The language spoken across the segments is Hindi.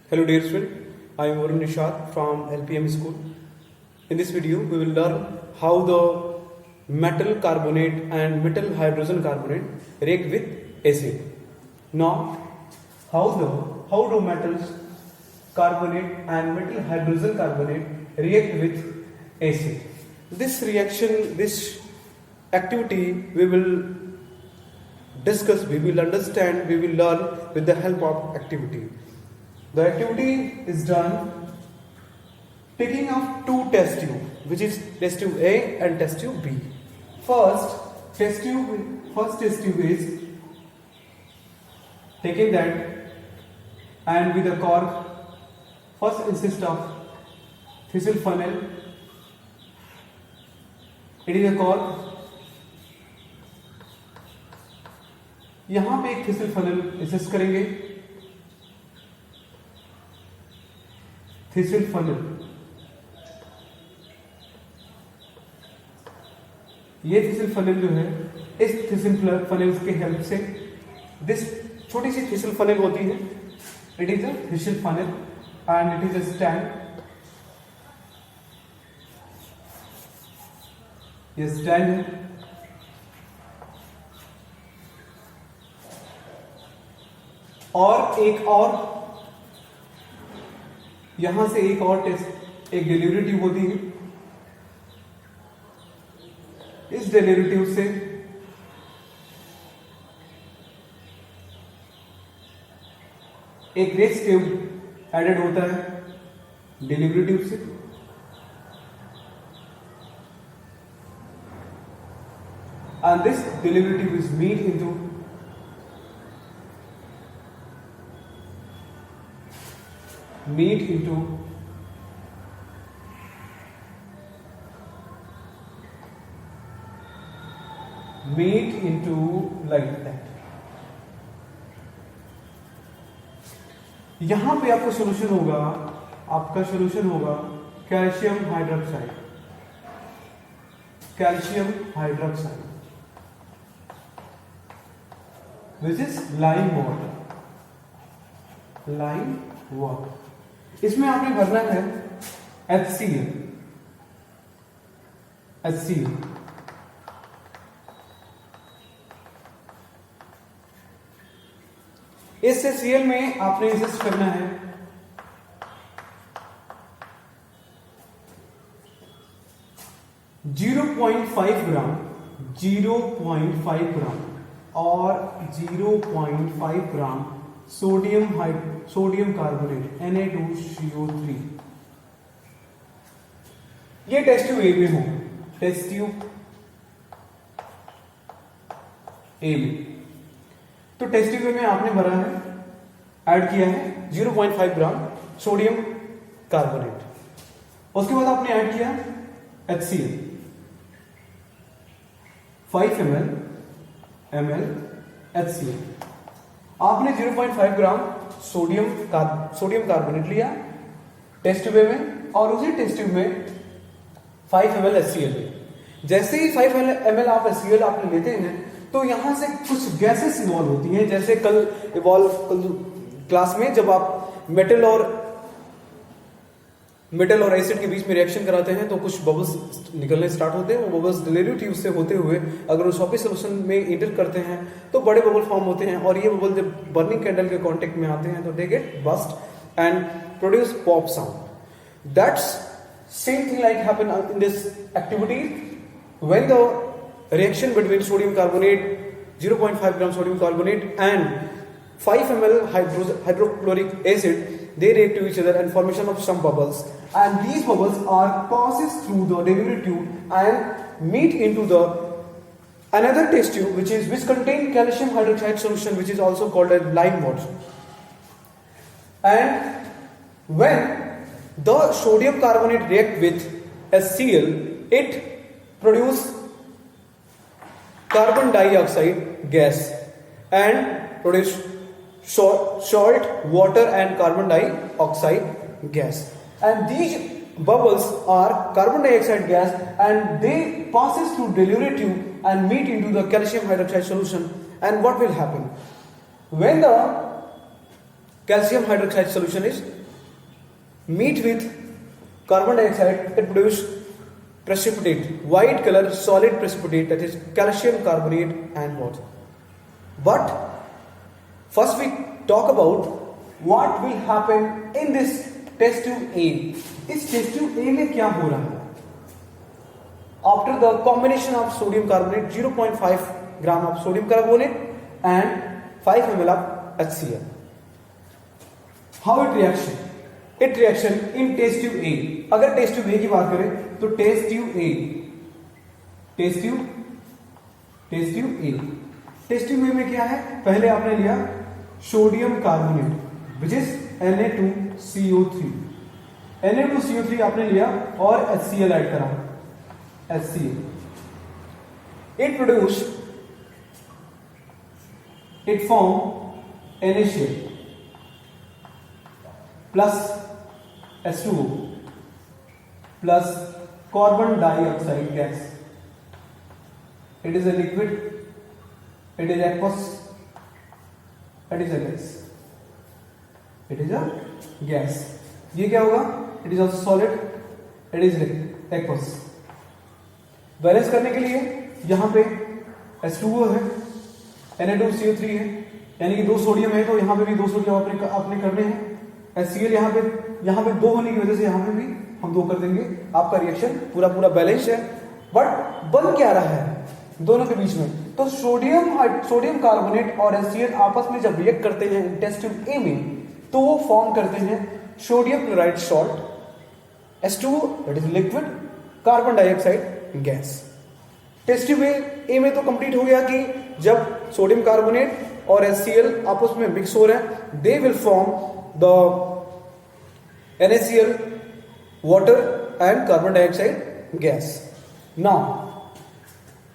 Hello dear student, I am Varun Nishad from LPM school. In this video we will learn how the metal carbonate and metal hydrogen carbonate react with acid. Now how do metals carbonate and metal hydrogen carbonate react with acid? This reaction, this activity we will discuss, we will understand, we will learn with the help of activity. The activity is done taking of two test tube, which is test tube A and test tube B. First test tube is taking that, and with the cork first consists of thistle funnel. It is a cork. यहाँ पे एक thistle funnel इंसर्ट करेंगे. thistle funnel, ये thistle funnel जो है, इस thistle funnel के हेल्प से दिस छोटी सी thistle funnel होती है. It is a thistle funnel and it is a stand. ये stand है. और यहां से एक और टेस्ट, एक डिलीवरी ट्यूब होती है. इस डिलीवरी ट्यूब से एक रेस ट्यूब एडेड होता है डिलीवरी ट्यूब से. And this delivery tube is made into like that. यहां पे आपका सोल्यूशन होगा calcium hydroxide which is lime water. इसमें आपने भरना है HCl. इस HCl में आपने इंसर्ट करना है .5 ग्राम और 0.5 ग्राम सोडियम कार्बोनेट Na2CO3. ये टेस्ट ट्यूब ए में हो, टेस्ट ट्यूब ए में. तो टेस्ट ट्यूब में आपने भरा है, ऐड किया है 0.5 ग्राम सोडियम कार्बोनेट. उसके बाद आपने ऐड किया HCl 5 ml HCl. आपने 0.5 ग्राम सोडियम कार्बोनेट लिया टेस्ट ट्यूब में, और उसी टेस्ट ट्यूब में 5 ml HCl. जैसे ही 5 ml आप HCl आपने लेते हैं तो यहां से कुछ गैसेस इवॉल्व होती हैं. जैसे कल क्लास में जब आप मेटल और एसिड के बीच में रिएक्शन कराते हैं तो कुछ बबल्स निकलने स्टार्ट होते हैं. वो बबल्स डिलीवरी ट्यूब से होते हुए अगर उस सॉल्वेंट सॉल्यूशन में इंटर करते हैं तो बड़े बबल फॉर्म होते हैं, और ये बबल जब बर्निंग कैंडल के कांटेक्ट में आते हैं तो they get bast and produce pop sound. That's same thing like happen in this activity when the reaction between sodium carbonate 0.5 gram sodium carbonate and 5 ml hydrochloric acid, they react to each other and formation of some bubbles, and these bubbles are passes through the delivery tube and meet into the another test tube which contain calcium hydroxide solution, which is also called as lime water. And when the sodium carbonate react with HCl, it produce carbon dioxide gas and produce salt, water and carbon dioxide gas. And these bubbles are carbon dioxide gas, and they passes through delivery tube and meet into the calcium hydroxide solution. And what will happen when the calcium hydroxide solution is meet with carbon dioxide, it produce precipitate, white color solid precipitate, that is calcium carbonate and water. But first we talk about what will happen in this test tube A. इस test tube A में क्या हो रहा है? After the combination of sodium carbonate, 0.5 gram of sodium carbonate and 5 ml of HCl. How it reaction? It reaction in test tube A. अगर test tube A की बात करें तो test tube A में क्या है? पहले आपने लिया sodium carbonate which is Na2CO3. Na2CO3 आपने लिया और HCl ऐड करा. HCl. It form NaCl plus H2O plus carbon dioxide gas. It is a liquid, it is aqueous, it is a gas. It is a gas. ये क्या होगा? It is also solid, it is aqueous. Balance करने के लिए यहाँ पे H2O है, Na2CO3 है, यानी कि 2 सोडियम है तो यहाँ पे भी 2 सोडियम आपने करने हैं. HCl यहाँ पे 2 होने की वजह से यहाँ पे भी हम 2 कर देंगे. आपका रिएक्शन पूरा बैलेंस है. बट बन क्या रहा है दोनों के बीच में? तो सोडियम कार्बोनेट और HCl आपस में जब रिएक्ट करते हैं टेस्ट ट्यूब A में तो वो फॉर्म करते हैं sodium chloride salt, H2O that is liquid, carbon dioxide gas. Test tube A में तो कंप्लीट हो गया कि जब सोडियम कार्बोनेट और HCl आपस में मिक्स हो रहे हैं they will form the NaCl, water and carbon dioxide gas. Now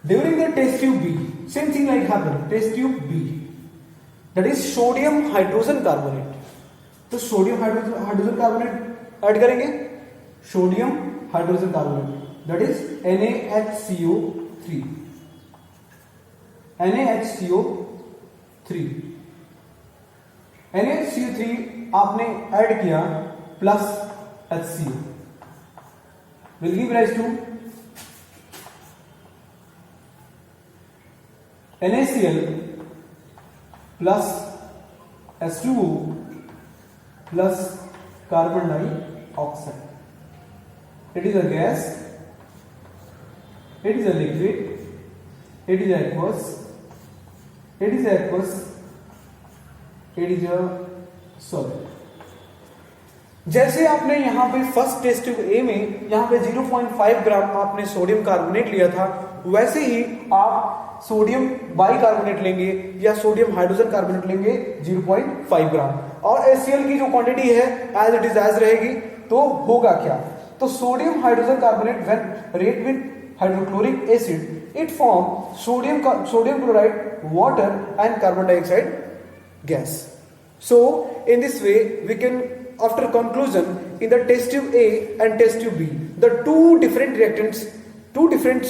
during the test tube B, same thing like happened. Test tube B, that is sodium hydrogen carbonate. तो सोडियम हाइड्रोजन कार्बोनेट ऐड करेंगे. Sodium hydrogen carbonate that is NaHCO3. NaHCO3 आपने ऐड किया plus HCl will give rise to NaCl plus H2O plus carbon dioxide. It is a gas, it is a liquid, it is aqueous, it is a solid. जैसे आपने यहाँ पे फर्स्ट टेस्ट ट्यूब A में यहाँ पे 0.5 ग्राम आपने सोडियम कार्बोनेट लिया था, वैसे ही आप सोडियम बाइकार्बोनेट लेंगे या सोडियम हाइड्रोजन कार्बोनेट लेंगे 0.5 ग्राम, और HCl की जो क्वांटिटी है एज इट इज एज रहेगी. तो होगा क्या? तो sodium hydrogen carbonate when react with hydrochloric acid it form sodium chloride, water and carbon dioxide gas. So in this way we can, after conclusion, in the test tube A and test tube B, the two different reactants, two different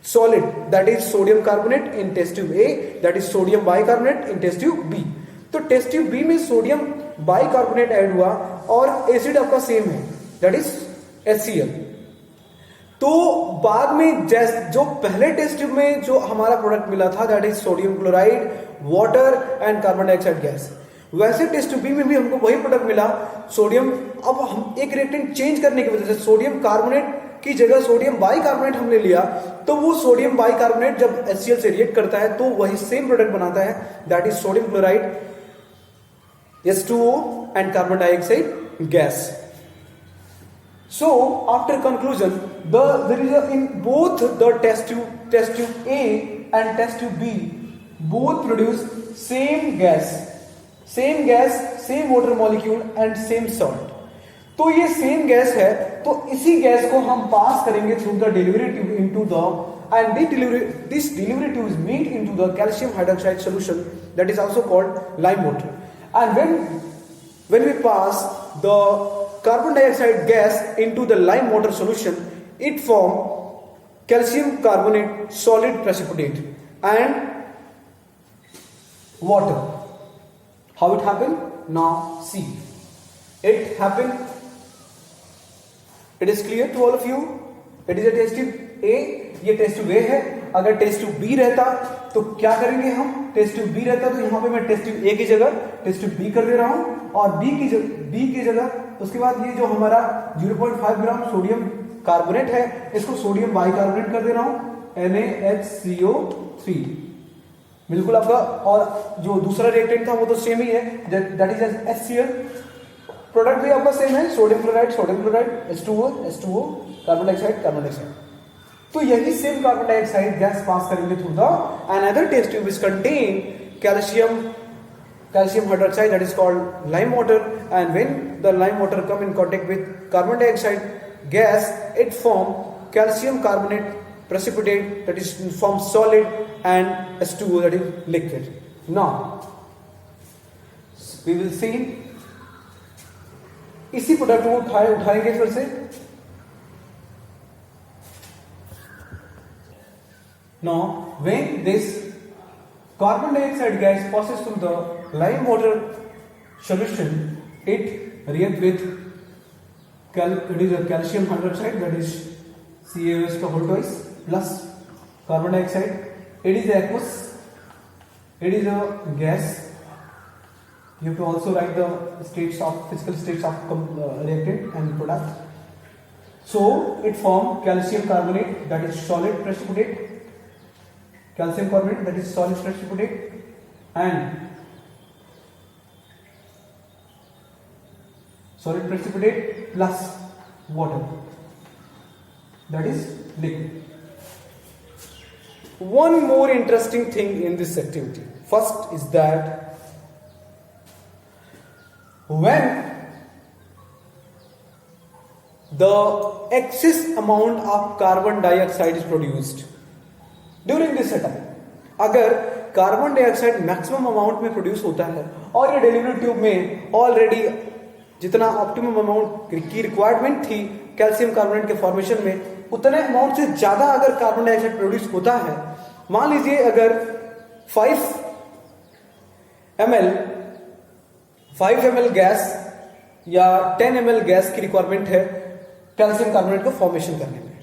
solid, that is sodium carbonate in test tube A, that is sodium bicarbonate in test tube B. तो टेस्ट ट्यूब B में सोडियम बाइकार्बोनेट ऐड हुआ और एसिड आपका सेम है, दैट इज HCl. तो बाद में जो पहले टेस्ट ट्यूब में जो हमारा प्रोडक्ट मिला था that is sodium chloride, water and carbon dioxide gas, वैसे टेस्ट ट्यूब B में भी हमको वही प्रोडक्ट मिला सोडियम. अब हम एक रिएक्टेंट चेंज करने की वजह से सोडियम कार्बोनेट की जगह सोडियम बाइकार्बोनेट हमने लिया, तो वो सोडियम बाइकार्बोनेट जब HCl से रिएक्ट करता है तो वही सेम प्रोडक्ट बनाता है, that is sodium chloride, H2O and carbon dioxide gas. So after conclusion, there is in both the test tube A and test tube B, both produce same gas, same water molecule and same salt. तो ये सेम गैस है, तो इसी गैस को हम पास करेंगे through the delivery tube into the, and this delivery tube is meet into the calcium hydroxide solution that is also called lime water. And when we pass the carbon dioxide gas into the lime water solution, it form calcium carbonate solid precipitate and water. How it happened? Now see, it happened. It is clear to all of you. It is a test tube A. ये टेस्ट ट्यूब A है. अगर टेस्ट ट्यूब B रहता तो क्या करेंगे हम? टेस्ट ट्यूब B रहता तो यहाँ पे मैं टेस्ट ट्यूब A की जगह टेस्ट ट्यूब B कर दे रहा हूँ और B की जगह उसके बाद ये जो हमारा 0.5 ग्राम सोडियम कार्बोनेट है इसको सोडियम बाइकार्बोनेट कर दे रहा हूँ NaHCO3. बिल्कुल आपका. और जो दूसरा रिएक्टेंट था वो तो सेम ही है, दैट इज HCl. प्रोडक्ट भी आपका सेम है, sodium chloride H2O carbon dioxide. तो यही same carbon dioxide gas pass करेंगे through the another test tube which contain calcium hydroxide, that is called lime water, and when the lime water come in contact with carbon dioxide gas, it form calcium carbonate precipitate, that is form solid, and H2O, that is liquid. Now we will see इसी प्रोडक्ट को उठाएंगे फिर से. Now when this carbon dioxide gas passes through the lime water solution, it react with it is a calcium hydroxide, that is CaOH का whole twice plus carbon dioxide. It is aqueous, it is a gas. You have to also write the physical states of reactant and product. So it forms calcium carbonate, that is solid precipitate. Calcium carbonate, that is solid precipitate, and solid precipitate plus water, that is liquid. One more interesting thing in this activity. First is that when the excess amount of carbon dioxide is produced during this setup, अगर कार्बन डाइऑक्साइड मैक्सिमम अमाउंट में प्रोड्यूस होता है और ये डिलीवरी ट्यूब में ऑलरेडी जितना ऑप्टिमम अमाउंट की रिक्वायरमेंट थी कैल्शियम कार्बोनेट के फॉर्मेशन में, उतने अमाउंट से ज्यादा अगर कार्बन डाइऑक्साइड प्रोड्यूस होता है, मान लीजिए अगर 5 ml गैस या 10 ml गैस की रिक्वायरमेंट है कैल्शियम कार्बोनेट को फॉर्मेशन करने में,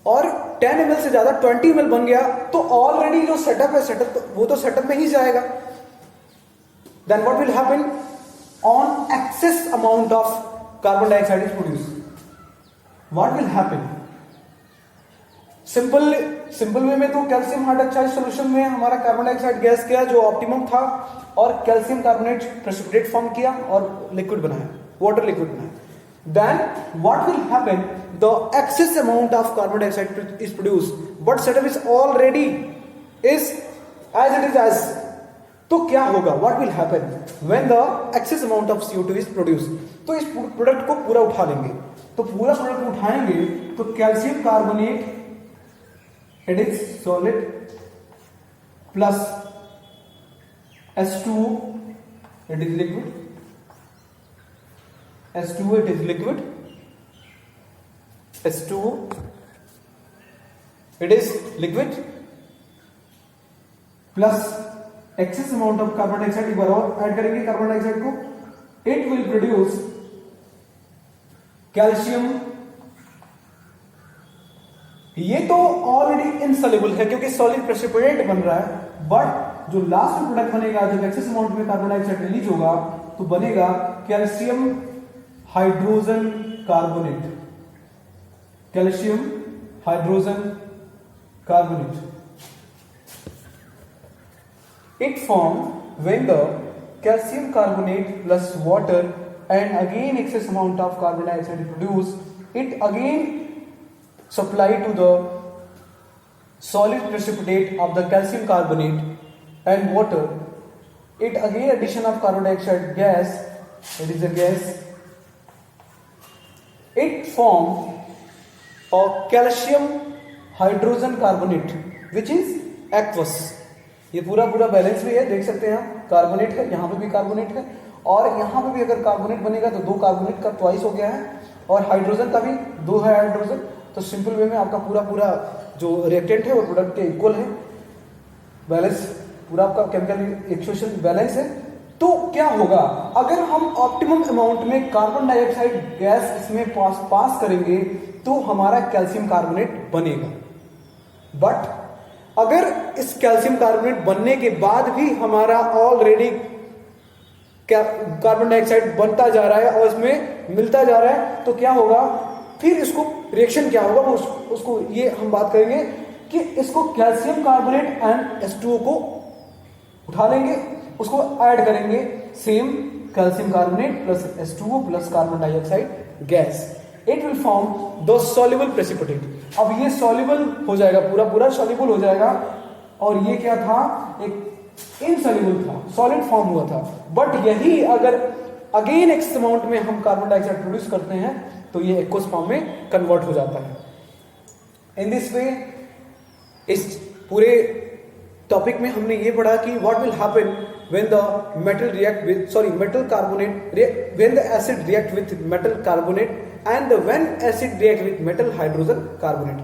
और 10 ml से ज्यादा 20 ml बन गया तो ऑलरेडी जो सेटअप है वो तो सेटअप में ही जाएगा. Then what will happen on excess amount of carbon dioxide is produce, what will happen? Simple way में तो कैल्शियम हाइड्रोक्साइड सॉल्यूशन में हमारा कार्बन डाइऑक्साइड गैस किया जो ऑप्टिमम था और कैल्शियम कार्बोनेट प्रेसिपिटेट फॉर्म किया और लिक्विड बनाया, वाटर लिक्विड बनाया. Then what will happen? The excess amount of carbon dioxide is produced, but setup is already is as it is as. तो क्या होगा? What will happen when the excess amount of CO2 is produced? तो इस प्रोडक्ट को पूरा उठा लेंगे. तो पूरा प्रोडक्ट उठाएंगे तो calcium carbonate it is solid plus H2O it is liquid. H2O it is liquid. H2O it is liquid plus excess amount of carbon dioxide. एक बार और ऐड करेंगे कार्बन डाइऑक्साइड को. It will produce calcium. ये तो ऑलरेडी इनसॉल्युबल है क्योंकि सॉलिड प्रेसिपिटेट बन रहा है, बट जो लास्ट में प्रोडक्ट बनेगा जब एक्सेस अमाउंट में कार्बन डाइऑक्साइड रिलीज होगा तो बनेगा calcium hydrogen carbonate. Calcium hydrogen carbonate. It formed when the calcium carbonate plus water and again excess amount of carbon dioxide is produced. It again supply to the solid precipitate of the calcium carbonate and water. It again addition of carbon dioxide gas. It is a gas. It form a calcium hydrogen carbonate which is aqueous. ये पूरा बैलेंस भी है, देख सकते हैं आप. कार्बोनेट है, यहाँ पे भी कार्बोनेट है और यहाँ पे भी अगर कार्बोनेट बनेगा तो 2 कार्बोनेट का ट्वाइस हो गया है और हाइड्रोजन का भी 2 है हाइड्रोजन. तो सिंपल वे में आपका पूरा जो रिएक्टेंट है वो प्रोडक्ट के इक्वल है. बैलेंस पूरा आपका केमिकल इक्वेशन बैलेंस है. तो क्या होगा अगर हम ऑप्टिमम अमाउंट में कार्बन डाइऑक्साइड गैस इसमें पास करेंगे तो हमारा कैल्शियम कार्बोनेट बनेगा। बट अगर इस कैल्शियम कार्बोनेट बनने के बाद भी हमारा ऑलरेडी कार्बन डाइऑक्साइड बनता जा रहा है और इसमें मिलता जा रहा है, तो क्या होगा, फिर इसको रिएक्शन क्या होगा वो उसको ये हम बात करेंगे कि इसको कैल्शियम कार्बोनेट एंड H2O को उठा लेंगे, उसको ऐड करेंगे, same calcium carbonate plus H2O plus carbon dioxide gas, it will form the soluble precipitate. अब ये सॉल्युबल हो जाएगा, पूरा पूरा सॉल्युबल हो जाएगा, और ये क्या था, एक इनसॉल्युबल था, सॉलिड फॉर्म हुआ था। बट यही अगर अगेन एक्स अमाउंट में हम कार्बन डाइऑक्साइड प्रोड्यूस करते हैं तो ये एक्वस फॉर्म में कन्वर्ट हो जाता है। इन दिस वे इस पूरे टॉपिक में हमने ये पढ़ा कि what will happen when the metal react with metal carbonate when the acid react with metal carbonate and when acid react with metal hydrogen carbonate।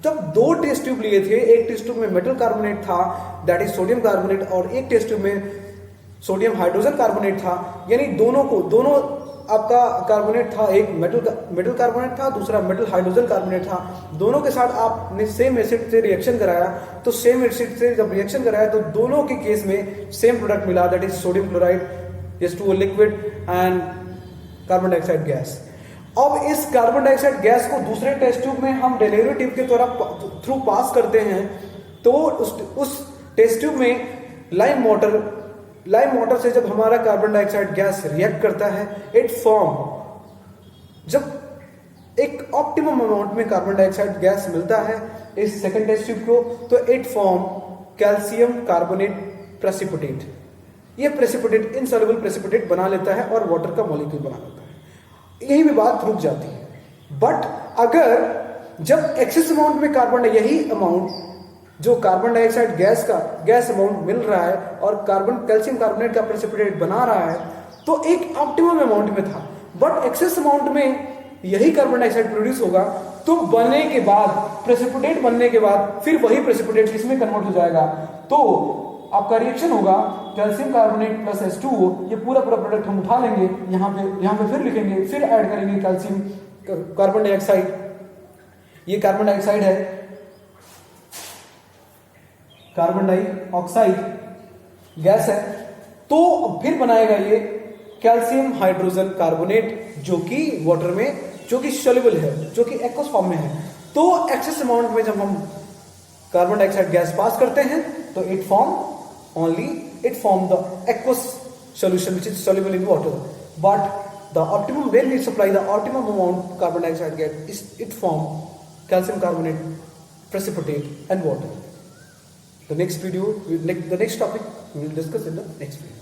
जब दो टेस्ट ट्यूब लिए थे, एक टेस्ट ट्यूब में मेटल कार्बोनेट था दैट इज सोडियम कार्बोनेट, और एक टेस्ट ट्यूब में सोडियम हाइड्रोजन कार्बोनेट था, यानी दोनों आपका कार्बोनेट था, एक मेटल कार्बोनेट था, दूसरा मेटल हाइड्रोजन कार्बोनेट था। दोनों के साथ आपने सेम एसिड से रिएक्शन कराया, तो सेम एसिड से जब रिएक्शन कराया तो दोनों के केस में सेम प्रोडक्ट मिला, that is sodium chloride, H2O liquid and carbon dioxide gas. अब इस कार्बन डाइऑक्साइड गैस को दूसरे टेस्ट ट्यूब में हम डेरिवेटिव के थ्रू पास करते हैं, तो उस टेस्ट ट्यूब में लाइम वाटर से जब हमारा कार्बन डाइऑक्साइड गैस रिएक्ट करता है, इट फॉर्म, जब एक ऑप्टिमम अमाउंट में कार्बन डाइऑक्साइड गैस मिलता है इस सेकंड टेस्ट ट्यूब को, तो it form calcium carbonate precipitate. ये प्रेसिपिटेट इनसॉल्युबल प्रेसिपिटेट बना लेता है और वाटर का मॉलिक्यूल बना लेता है। यही भी बात रुक जाती है। बट अगर जब एक्सेस अमाउंट में यही अमाउंट जो कार्बन डाइऑक्साइड गैस अमाउंट मिल रहा है और कैल्शियम कार्बोनेट का प्रेसिपिटेट बना रहा है, तो एक ऑप्टिमम अमाउंट में था, बट एक्सेस अमाउंट में यही कार्बन डाइऑक्साइड प्रोड्यूस होगा, तो बनने के बाद, प्रेसिपिटेट बनने के बाद फिर वही प्रेसिपिटेट किसमें कन्वर्ट हो जाएगा, तो आपका रिएक्शन होगा कैल्शियम कार्बोनेट प्लस H2O, ये पूरा प्रोडक्ट हम उठा लेंगे, यहाँ पे फिर लिखेंगे, फिर ऐड करेंगे कैल्शियम कार्बन डाइऑक्साइड, ये कार्बन डाइऑक्साइड है, कार्बन डाइऑक्साइड गैस है, तो फिर बनाएगा ये कैल्शियम हाइड्रोजन कार्बोनेट, जो कि वाटर में, जो कि सॉल्युबल है, जो कि एक्वस फॉर्म में है। तो एक्सेस अमाउंट में जब हम कार्बन डाइऑक्साइड गैस पास करते हैं तो it form the aqueous solution which is soluble in water, but the optimum, when we supply the optimum amount carbon dioxide gas, it form calcium carbonate precipitate and water. The next topic we will discuss in the next video.